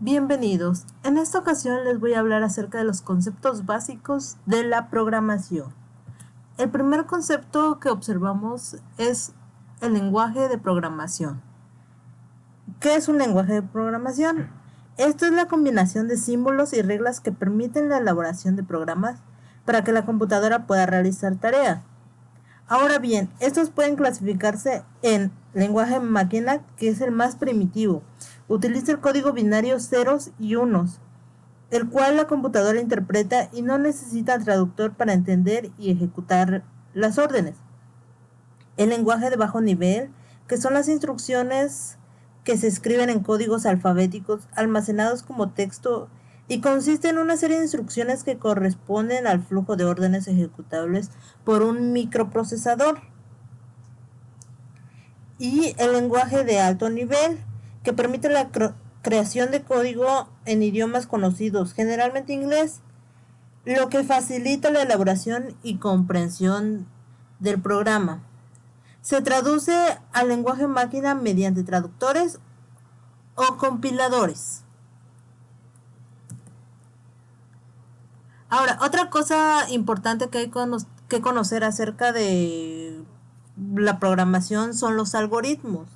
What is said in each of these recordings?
Bienvenidos. En esta ocasión les voy a hablar acerca de los conceptos básicos de la programación. El primer concepto que observamos es el lenguaje de programación. ¿Qué es un lenguaje de programación? Esto es la combinación de símbolos y reglas que permiten la elaboración de programas para que la computadora pueda realizar tareas. Ahora bien, estos pueden clasificarse en lenguaje máquina, que es el más primitivo. Utiliza el código binario ceros y unos, el cual la computadora interpreta y no necesita traductor para entender y ejecutar las órdenes. El lenguaje de bajo nivel, que son las instrucciones que se escriben en códigos alfabéticos almacenados como texto y consiste en una serie de instrucciones que corresponden al flujo de órdenes ejecutables por un microprocesador. Y el lenguaje de alto nivel, que permite la creación de código en idiomas conocidos, generalmente inglés, lo que facilita la elaboración y comprensión del programa. Se traduce al lenguaje máquina mediante traductores o compiladores. Ahora, otra cosa importante que hay que conocer acerca de la programación son los algoritmos,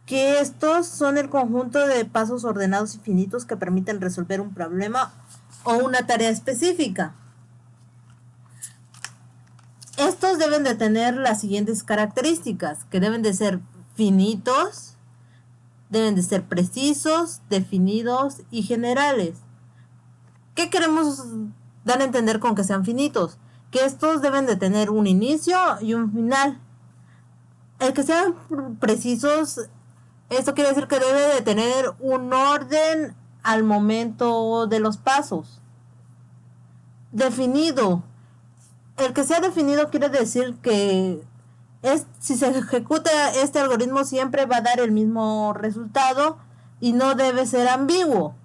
que estos son el conjunto de pasos ordenados y finitos que permiten resolver un problema o una tarea específica. Estos deben de tener las siguientes características, que deben de ser finitos, deben de ser precisos, definidos y generales. ¿Qué queremos dar a entender con que sean finitos? Que estos deben de tener un inicio y un final. El que sean precisos, esto quiere decir que debe de tener un orden al momento de los pasos. Definido. El que sea definido quiere decir que si se ejecuta este algoritmo siempre va a dar el mismo resultado y no debe ser ambiguo.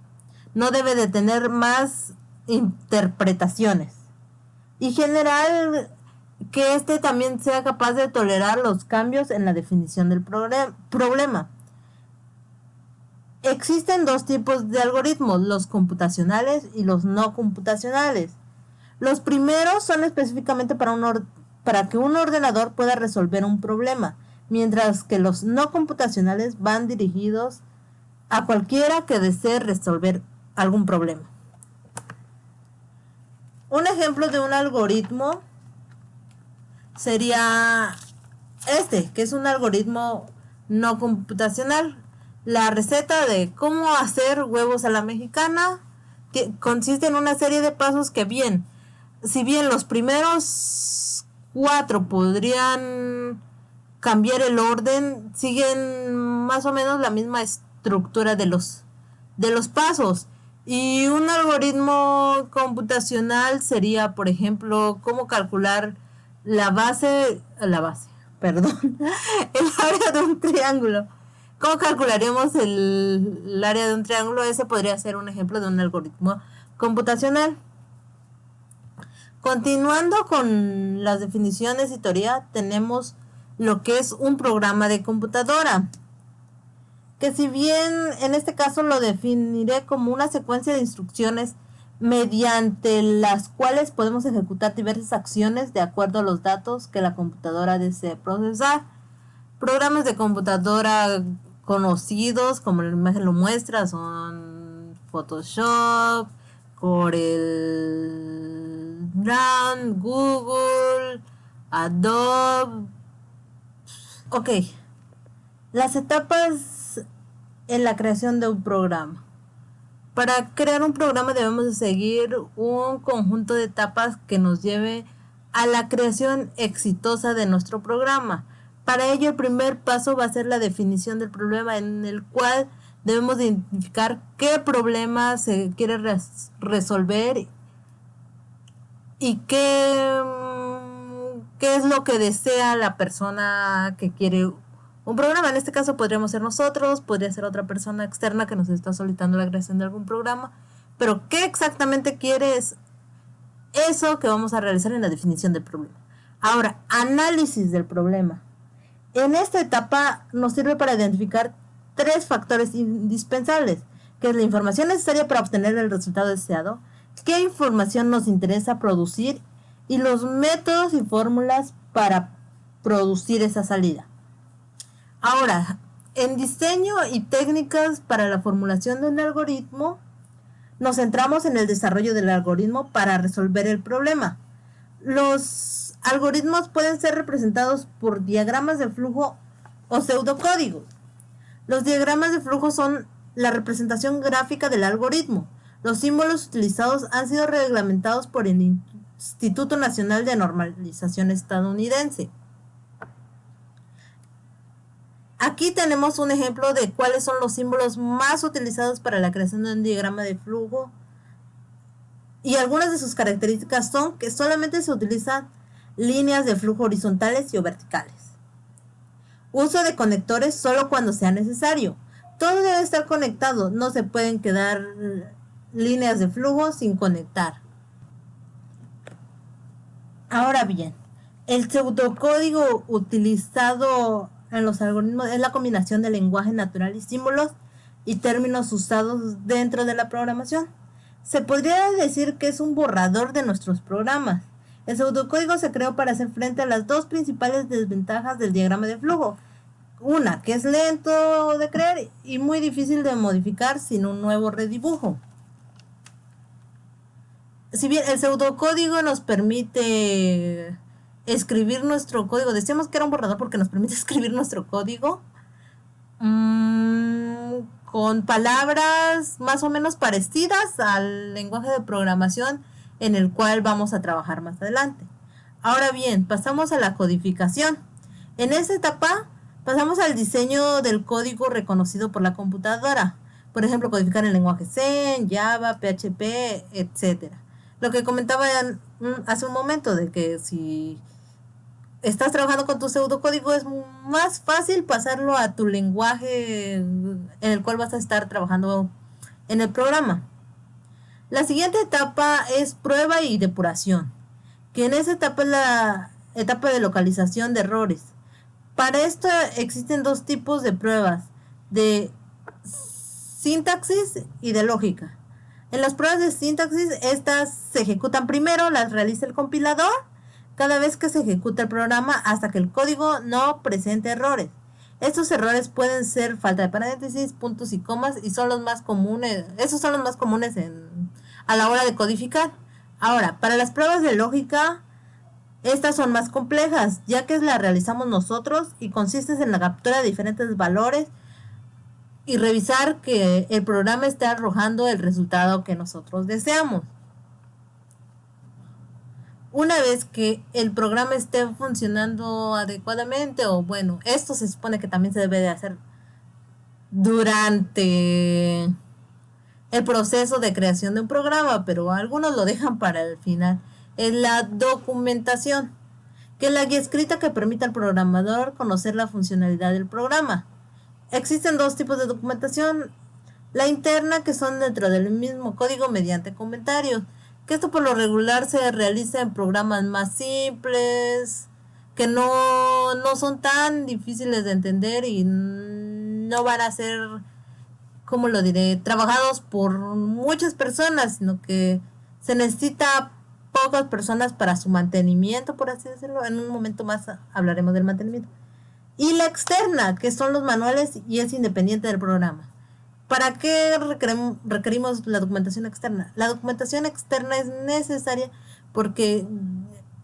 No debe de tener más interpretaciones. Y general, que este también sea capaz de tolerar los cambios en la definición del problema. Existen dos tipos de algoritmos, los computacionales y los no computacionales. Los primeros son específicamente para que un ordenador pueda resolver un problema, mientras que los no computacionales van dirigidos a cualquiera que desee resolver algún problema. Un ejemplo de un algoritmo sería este, que es un algoritmo no computacional. La receta de cómo hacer huevos a la mexicana consiste en una serie de pasos que si bien los primeros 4 podrían cambiar el orden, siguen más o menos la misma estructura de los pasos. Y un algoritmo computacional sería, por ejemplo, cómo calcular el área de un triángulo. ¿Cómo calcularíamos el área de un triángulo? Ese podría ser un ejemplo de un algoritmo computacional. Continuando con las definiciones y teoría, tenemos lo que es un programa de computadora, que si bien en este caso lo definiré como una secuencia de instrucciones mediante las cuales podemos ejecutar diversas acciones de acuerdo a los datos que la computadora desee procesar. Programas de computadora conocidos, como la imagen lo muestra, son Photoshop, CorelDRAW, Google, Adobe. Ok, las etapas en la creación de un programa. Para crear un programa debemos de seguir un conjunto de etapas que nos lleve a la creación exitosa de nuestro programa. Para ello, el primer paso va a ser la definición del problema, en el cual debemos de identificar qué problema se quiere resolver y qué es lo que desea la persona que quiere un programa. En este caso podríamos ser nosotros, podría ser otra persona externa que nos está solicitando la creación de algún programa, pero ¿qué exactamente quiere es eso que vamos a realizar en la definición del problema? Ahora, análisis del problema. En esta etapa nos sirve para identificar 3 factores indispensables, que es la información necesaria para obtener el resultado deseado, qué información nos interesa producir y los métodos y fórmulas para producir esa salida. Ahora, en diseño y técnicas para la formulación de un algoritmo, nos centramos en el desarrollo del algoritmo para resolver el problema. Los algoritmos pueden ser representados por diagramas de flujo o pseudocódigos. Los diagramas de flujo son la representación gráfica del algoritmo. Los símbolos utilizados han sido reglamentados por el Instituto Nacional de Normalización estadounidense. Aquí tenemos un ejemplo de cuáles son los símbolos más utilizados para la creación de un diagrama de flujo. Y algunas de sus características son que solamente se utilizan líneas de flujo horizontales y o verticales. Uso de conectores solo cuando sea necesario. Todo debe estar conectado, no se pueden quedar líneas de flujo sin conectar. Ahora bien, el pseudocódigo utilizado en los algoritmos es la combinación de lenguaje natural y símbolos y términos usados dentro de la programación. Se podría decir que es un borrador de nuestros programas. El pseudocódigo se creó para hacer frente a las dos principales desventajas del diagrama de flujo. Una, que es lento de crear y muy difícil de modificar sin un nuevo redibujo. Si bien el pseudocódigo nos permite escribir nuestro código, decíamos que era un borrador porque nos permite escribir nuestro código con palabras más o menos parecidas al lenguaje de programación en el cual vamos a trabajar más adelante. Ahora bien, pasamos a la codificación. En esta etapa pasamos al diseño del código reconocido por la computadora. Por ejemplo, codificar en lenguaje C, Java, PHP, etc. Lo que comentaba hace un momento de que si estás trabajando con tu pseudocódigo es más fácil pasarlo a tu lenguaje en el cual vas a estar trabajando en el programa. La siguiente etapa es prueba y depuración, que en esa etapa es la etapa de localización de errores. Para esto existen dos tipos de pruebas, de sintaxis y de lógica. En las pruebas de sintaxis, estas se ejecutan primero, las realiza el compilador cada vez que se ejecuta el programa hasta que el código no presente errores. Estos errores pueden ser falta de paréntesis, puntos y comas y son los más comunes. Esos son los más comunes a la hora de codificar. Ahora, para las pruebas de lógica, estas son más complejas, ya que las realizamos nosotros y consisten en la captura de diferentes valores y revisar que el programa esté arrojando el resultado que nosotros deseamos. Una vez que el programa esté funcionando adecuadamente, o bueno, esto se supone que también se debe de hacer durante el proceso de creación de un programa, pero algunos lo dejan para el final, es la documentación, que es la guía escrita que permite al programador conocer la funcionalidad del programa. Existen dos tipos de documentación, la interna, que son dentro del mismo código mediante comentarios, que esto por lo regular se realiza en programas más simples, que no son tan difíciles de entender y no van a ser, ¿cómo lo diré?, trabajados por muchas personas, sino que se necesita pocas personas para su mantenimiento, por así decirlo. En un momento más hablaremos del mantenimiento. Y la externa, que son los manuales y es independiente del programa. ¿Para qué requerimos la documentación externa? La documentación externa es necesaria porque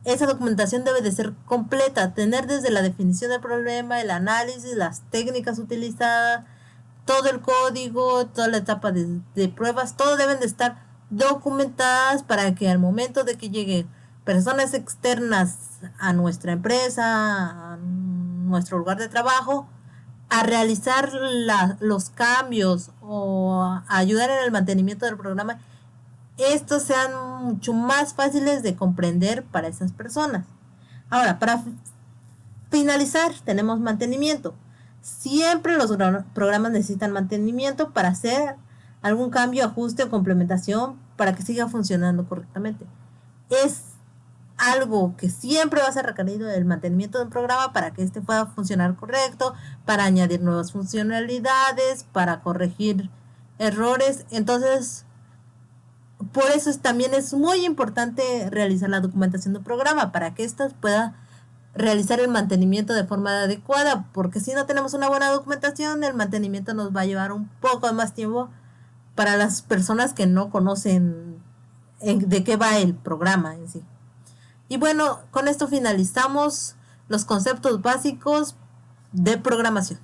esa documentación debe de ser completa, tener desde la definición del problema, el análisis, las técnicas utilizadas, todo el código, toda la etapa de pruebas, todo deben de estar documentadas para que al momento de que lleguen personas externas a nuestra empresa, a nuestro lugar de trabajo, a realizar los cambios o a ayudar en el mantenimiento del programa, estos sean mucho más fáciles de comprender para esas personas. Ahora, para finalizar, tenemos mantenimiento. Siempre los programas necesitan mantenimiento para hacer algún cambio, ajuste o complementación para que siga funcionando correctamente. Es algo que siempre va a ser requerido el mantenimiento del programa para que éste pueda funcionar correcto, para añadir nuevas funcionalidades, para corregir errores. Entonces, por eso también es muy importante realizar la documentación del programa para que ésta pueda realizar el mantenimiento de forma adecuada, porque si no tenemos una buena documentación, el mantenimiento nos va a llevar un poco más tiempo para las personas que no conocen de qué va el programa en sí. Y bueno, con esto finalizamos los conceptos básicos de programación.